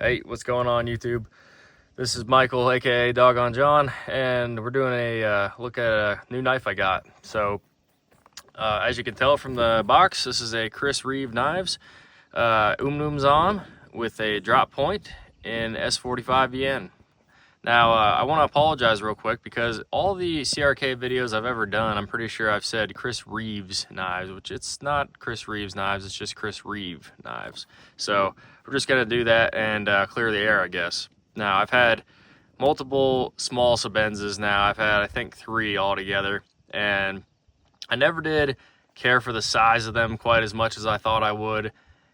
Hey, what's going on YouTube? This is Michael, aka Doggone John, and we're doing a look at a new knife I got. So, as you can tell from the box, this is a REEVE Knives UMNUMZAAN with a drop point in S45VN. Now, I want to apologize real quick because all the CRK videos I've ever done, I'm pretty sure I've said Chris Reeves knives, which it's not Chris Reeves knives, it's just REEVE knives. So we're just going to do that and clear the air, I guess. Now, I've had multiple small Sebenzas now. I've had, I think, 3 altogether, and I never did care for the size of them quite as much as I thought I would.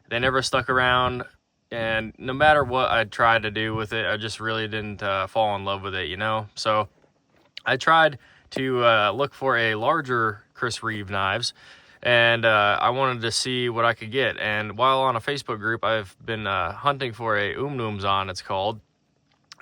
They never stuck around. And no matter what I tried to do with it, I just really didn't fall in love with it, you know? So I tried to look for a larger REEVE knives, and I wanted to see what I could get. And while on a Facebook group, I've been hunting for a UMNUMZAAN, it's called.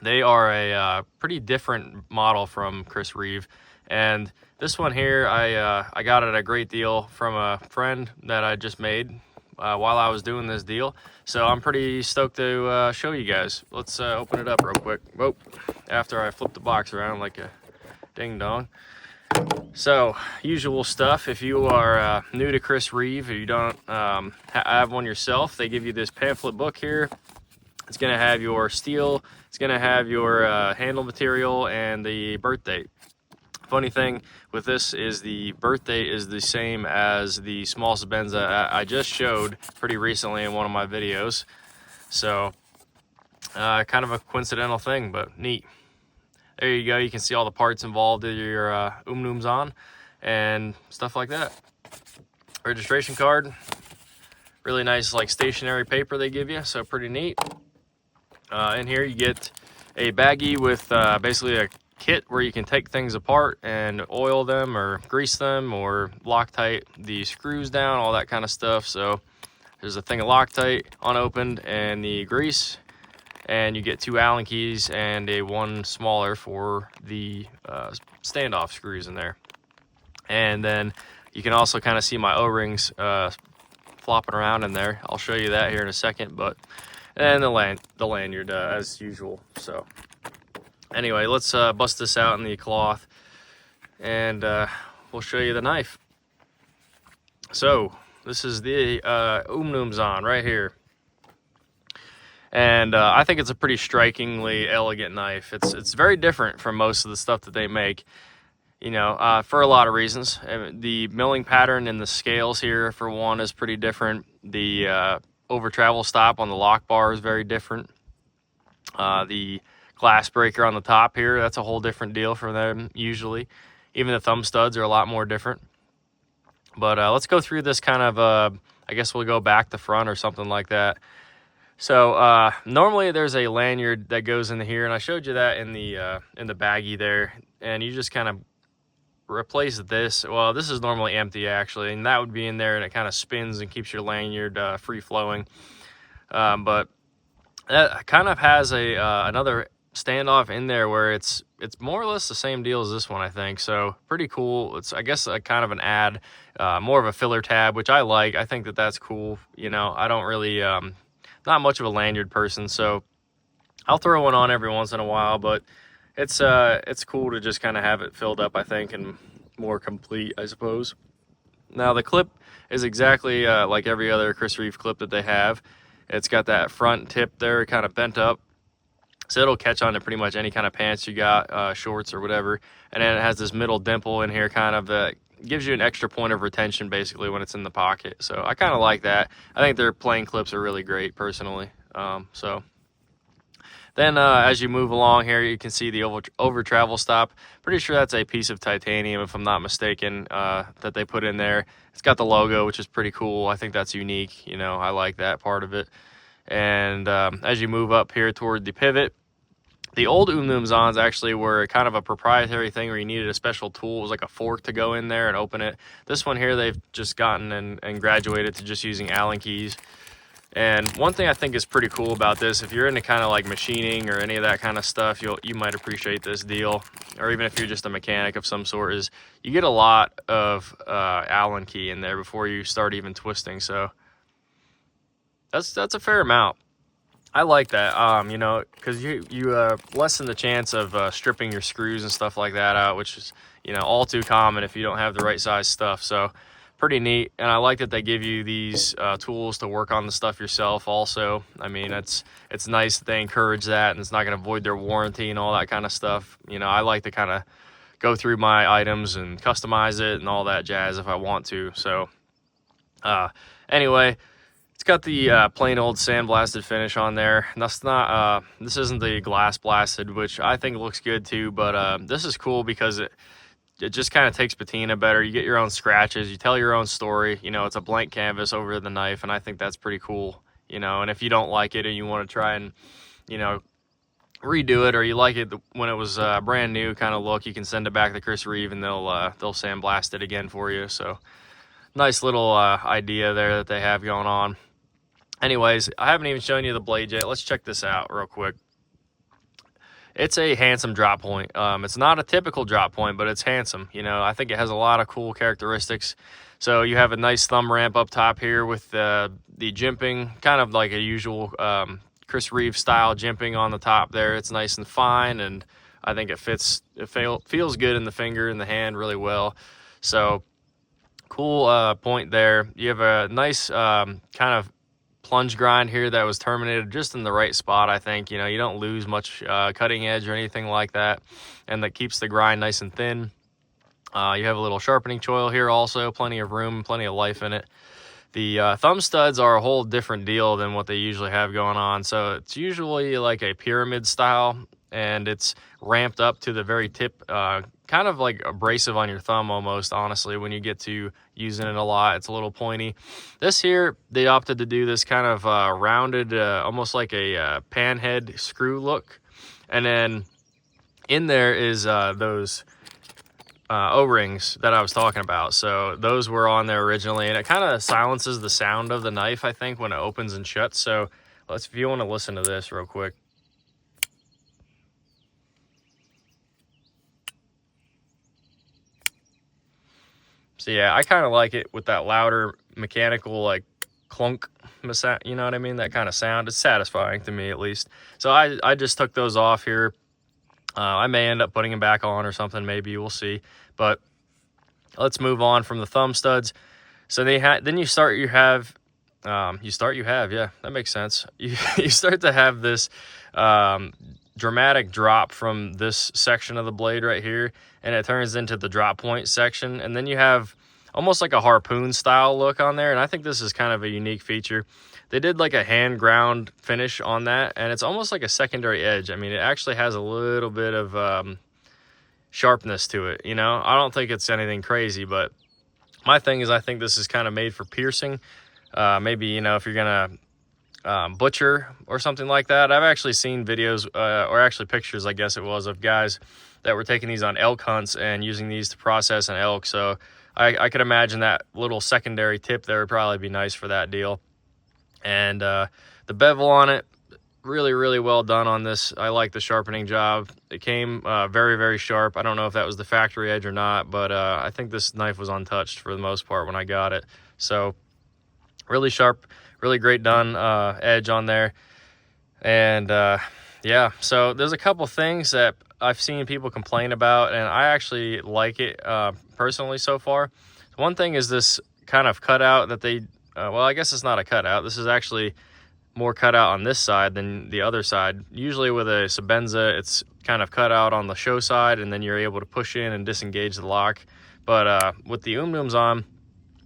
They are a pretty different model from REEVE. And this one here, I got it at a great deal from a friend that I just made while I was doing this deal. So I'm pretty stoked to show you guys. Let's open it up real quick. Whoa, after I flip the box around like a ding dong. So, usual stuff. If you are new to REEVE, if you don't have one yourself, they give you this pamphlet book here. It's going to have your steel, it's going to have your handle material, and the birth date. Funny thing with this is the birth date is the same as the small Sebenza I just showed pretty recently in one of my videos. So, kind of a coincidental thing, but neat. There you go. You can see all the parts involved in your UMNUMZAAN and stuff like that. Registration card. Really nice, like, stationery paper they give you, so pretty neat. In here you get a baggie with basically a kit where you can take things apart and oil them or grease them or Loctite the screws down, all that kind of stuff. So there's a thing of Loctite unopened and the grease, and you get 2 Allen keys and a one smaller for the standoff screws in there. And then you can also kind of see my O-rings flopping around in there. I'll show you that here in a second. But and the lanyard as usual. So anyway, let's bust this out in the cloth, and we'll show you the knife. So this is the UMNUMZAAN right here, and I think it's a pretty strikingly elegant knife. It's very different from most of the stuff that they make, you know, for a lot of reasons. The milling pattern and the scales here, for one, is pretty different. The over travel stop on the lock bar is very different. The glass breaker on the top here, that's a whole different deal for them usually. Even the thumb studs are a lot more different. But let's go through this kind of I guess we'll go back to front or something like that. So normally there's a lanyard that goes in here, and I showed you that in the baggie there, and you just kind of replace this. Well, this is normally empty actually, and that would be in there, and it kind of spins and keeps your lanyard free flowing. But that kind of has a another standoff in there where it's more or less the same deal as this one, I think. So pretty cool. It's, I guess, a kind of an add, more of a filler tab, which I like. I think that that's cool. You know, I don't really not much of a lanyard person, so I'll throw one on every once in a while, but it's cool to just kind of have it filled up, I think, and more complete, I suppose. Now the clip is exactly like every other REEVE clip that they have. It's got that front tip there kind of bent up, so it'll catch on to pretty much any kind of pants you got, shorts or whatever. And then it has this middle dimple in here, kind of that gives you an extra point of retention basically when it's in the pocket. So I kind of like that. I think their plain clips are really great personally. So then as you move along here, you can see the over travel stop. Pretty sure that's a piece of titanium, if I'm not mistaken, that they put in there. It's got the logo, which is pretty cool. I think that's unique. You know, I like that part of it. And as you move up here toward the pivot, the old UMNUMZAANs actually were kind of a proprietary thing where you needed a special tool. It was like a fork to go in there and open it. This one here, they've just gotten and graduated to just using Allen keys. And one thing I think is pretty cool about this, if you're into kind of like machining or any of that kind of stuff, you might appreciate this deal. Or even if you're just a mechanic of some sort, is you get a lot of Allen key in there before you start even twisting. So that's a fair amount. I like that, you know, because you lessen the chance of stripping your screws and stuff like that out, which is, you know, all too common if you don't have the right size stuff. So pretty neat. And I like that they give you these tools to work on the stuff yourself also. I mean, it's nice that they encourage that, and it's not going to void their warranty and all that kind of stuff. You know, I like to kind of go through my items and customize it and all that jazz if I want to. So anyway, it's got the plain old sandblasted finish on there. That's not this isn't the glass blasted, which I think looks good too, but this is cool because it just kind of takes patina better. You get your own scratches, you tell your own story. You know, it's a blank canvas over the knife, and I think that's pretty cool. You know, and if you don't like it and you want to try and, you know, redo it, or you like it when it was brand new kind of look, you can send it back to Chris Reeve and they'll sandblast it again for you. So nice little idea there that they have going on. Anyways, I haven't even shown you the blade yet. Let's check this out real quick. It's a handsome drop point. It's not a typical drop point, but it's handsome. You know, I think it has a lot of cool characteristics. So you have a nice thumb ramp up top here with the jimping, kind of like a usual Chris Reeve style jimping on the top there. It's nice and fine, and I think it feels good in the finger and the hand really well. So cool point there. You have a nice kind of plunge grind here that was terminated just in the right spot. I think, you know, you don't lose much cutting edge or anything like that, and that keeps the grind nice and thin. You have a little sharpening choil here also, plenty of room, plenty of life in it. The thumb studs are a whole different deal than what they usually have going on. So it's usually like a pyramid style, and it's ramped up to the very tip, kind of like abrasive on your thumb almost, honestly, when you get to using it a lot. It's a little pointy. This here, they opted to do this kind of rounded, almost like a pan head screw look. And then in there is those O-rings that I was talking about. So those were on there originally, and it kind of silences the sound of the knife, I think, when it opens and shuts. So if you want to listen to this real quick. So yeah, I kind of like it with that louder mechanical, like clunk, you know what I mean? That kind of sound. It's satisfying to me, at least. So I just took those off here. I may end up putting them back on or something, maybe, we'll see. But let's move on from the thumb studs. So yeah, that makes sense. You start to have this dramatic drop from this section of the blade right here, and it turns into the drop point section, and then you have almost like a harpoon style look on there, and I think this is kind of a unique feature. They did like a hand ground finish on that, and it's almost like a secondary edge. I mean, it actually has a little bit of sharpness to it, you know? I don't think it's anything crazy, but my thing is I think this is kind of made for piercing. Maybe, you know, if you're gonna butcher or something like that. I've actually seen videos, or actually pictures, I guess it was, of guys that were taking these on elk hunts and using these to process an elk. So I could imagine that little secondary tip there would probably be nice for that deal. And the bevel on it, really, really well done on this. I like the sharpening job. It came very, very sharp. I don't know if that was the factory edge or not, but I think this knife was untouched for the most part when I got it. So really sharp, really great done edge on there. And yeah, so there's a couple things that I've seen people complain about, and I actually like it personally so far. One thing is this kind of cutout that they, well, I guess it's not a cutout. This is actually more cutout on this side than the other side. Usually with a Sebenza, it's kind of cut out on the show side, and then you're able to push in and disengage the lock. But with the UMNUMZAAN,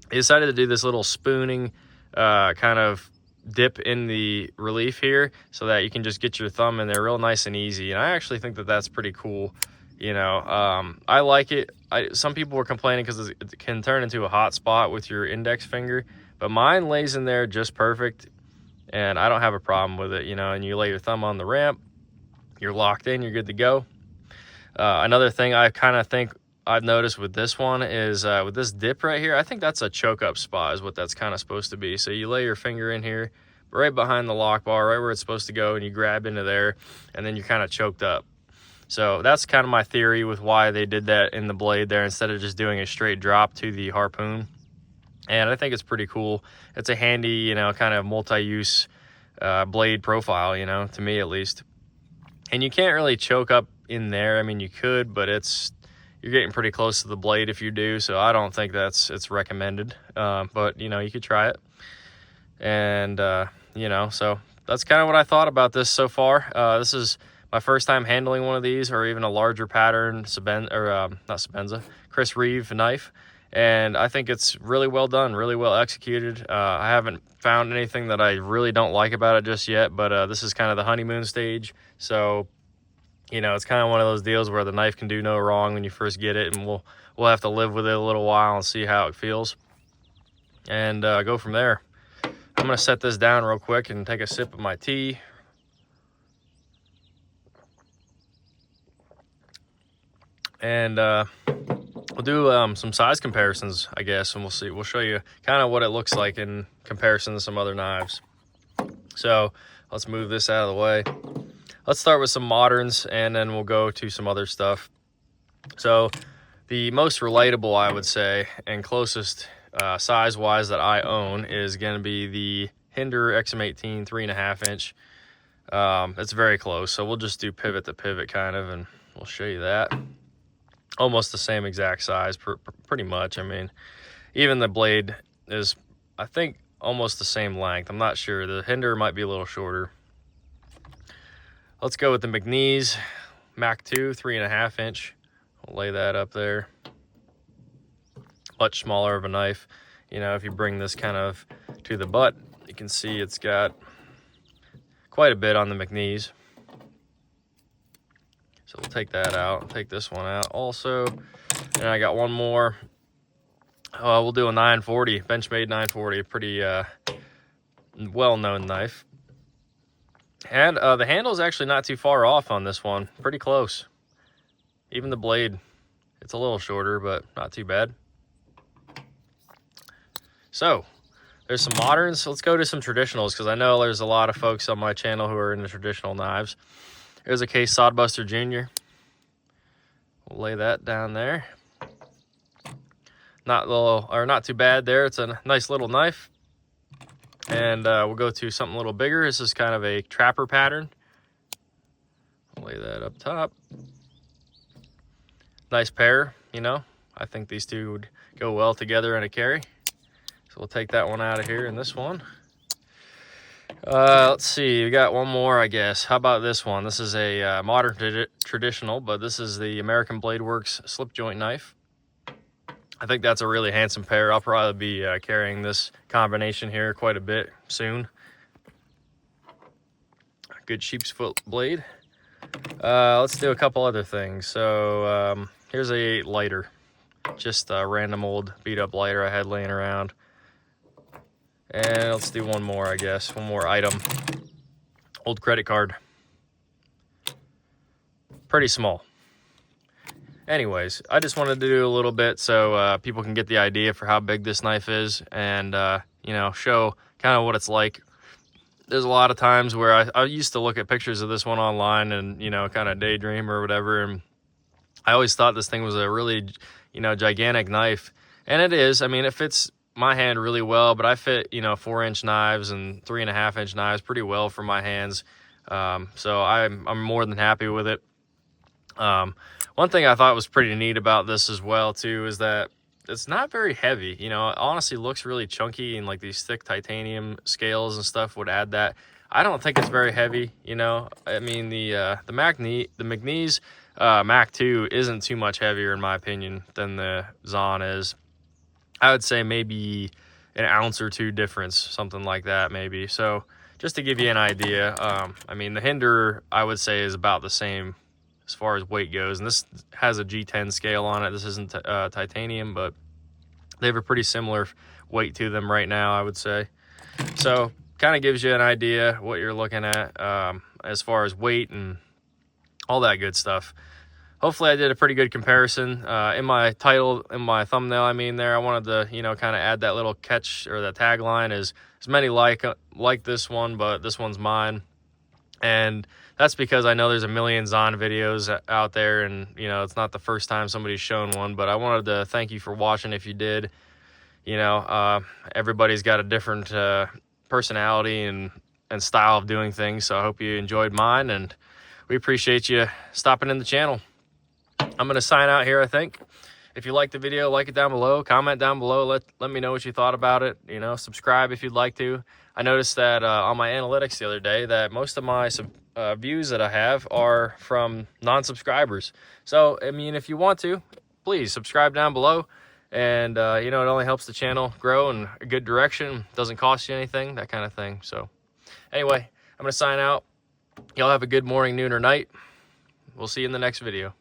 they decided to do this little spooning kind of dip in the relief here so that you can just get your thumb in there real nice and easy. And I actually think that that's pretty cool. You know, I like it. Some people were complaining because it can turn into a hot spot with your index finger, but mine lays in there just perfect, and I don't have a problem with it, you know. And you lay your thumb on the ramp, you're locked in, you're good to go. Another thing I kind of think I've noticed with this one is with this dip right here, I think that's a choke up spot is what that's kind of supposed to be. So you lay your finger in here right behind the lock bar, right where it's supposed to go, and you grab into there, and then you're kind of choked up. So that's kind of my theory with why they did that in the blade there instead of just doing a straight drop to the harpoon. And I think it's pretty cool. It's a handy, you know, kind of multi-use blade profile, you know, to me at least. And you can't really choke up in there. I mean, you could, but you're getting pretty close to the blade if you do, so I don't think it's recommended. But you know, you could try it. And you know, so that's kind of what I thought about this so far. This is my first time handling one of these, or even a larger pattern Chris Reeve knife, and I think it's really well done, really well executed. I haven't found anything that I really don't like about it just yet, but this is kind of the honeymoon stage, so you know, it's kind of one of those deals where the knife can do no wrong when you first get it, and we'll have to live with it a little while and see how it feels, and go from there. I'm gonna set this down real quick and take a sip of my tea. And we'll do some size comparisons, I guess, and we'll show you kind of what it looks like in comparison to some other knives. So let's move this out of the way. Let's start with some moderns, and then we'll go to some other stuff. So the most relatable, I would say, and closest size-wise that I own is going to be the Hinder XM18 3.5 inch. It's very close, so we'll just do pivot to pivot kind of, and we'll show you that. Almost the same exact size, pretty much. I mean, even the blade is, I think, almost the same length. I'm not sure. The Hinder might be a little shorter. Let's go with the McNeese Mac 2 3.5 inch. I'll lay that up there. Much smaller of a knife. You know, if you bring this kind of to the butt, you can see it's got quite a bit on the McNeese. So we'll take that out, take this one out also. And I got one more. We'll do a 940, Benchmade 940, pretty well-known knife. And the handle is actually not too far off on this one, pretty close. Even the blade, it's a little shorter, but not too bad. So there's some moderns. Let's go to some traditionals, because I know there's a lot of folks on my channel who are into traditional knives. Here's a Case Sodbuster Jr. We'll lay that down there. Not too bad there. It's a nice little knife. And we'll go to something a little bigger. This is kind of a trapper pattern. I'll lay that up top. Nice pair, you know. I think these two would go well together in a carry. So we'll take that one out of here, and this one. Let's see, we got one more, I guess. How about this one? This is a modern traditional, but this is the American Blade Works slip joint knife. I think that's a really handsome pair. I'll probably be carrying this combination here quite a bit soon. Good sheep's foot blade. Let's do a couple other things. So here's a lighter, just a random old beat up lighter I had laying around. And let's do one more, I guess. One more item. Old credit card. Pretty small. Anyways, I just wanted to do a little bit so people can get the idea for how big this knife is, and you know, show kind of what it's like. There's a lot of times where I used to look at pictures of this one online and, you know, kind of daydream or whatever, and I always thought this thing was a really, you know, gigantic knife. And it is. I mean, it fits my hand really well, but I fit, you know, 4-inch knives and 3.5-inch knives pretty well for my hands. So I'm more than happy with it. One thing I thought was pretty neat about this as well too is that it's not very heavy. You know, it honestly looks really chunky, and like these thick titanium scales and stuff would add that. I don't think it's very heavy, you know. I mean, the McNeese Mac 2 isn't too much heavier in my opinion than the Zahn is. I would say maybe an ounce or two difference, something like that maybe. So just to give you an idea, I mean, the Hinder I would say is about the same as far as weight goes, and this has a G10 scale on it. This isn't titanium, but they have a pretty similar weight to them right now, I would say. So kind of gives you an idea what you're looking at as far as weight and all that good stuff. Hopefully I did a pretty good comparison. In my title, in my thumbnail, I mean, there, I wanted to, you know, kind of add that little catch, or that tagline, as many like this one, but this one's mine. And that's because I know there's a million Zahn videos out there, and, you know, it's not the first time somebody's shown one, but I wanted to thank you for watching if you did. You know, everybody's got a different personality and and style of doing things. So I hope you enjoyed mine, and we appreciate you stopping in the channel. I'm going to sign out here, I think. If you liked the video, like it down below, comment down below, let me know what you thought about it. You know, subscribe if you'd like to. I noticed that on my analytics the other day that most of my views that I have are from non-subscribers. So, I mean, if you want to, please subscribe down below. And, you know, it only helps the channel grow in a good direction. Doesn't cost you anything, that kind of thing. So, anyway, I'm going to sign out. Y'all have a good morning, noon, or night. We'll see you in the next video.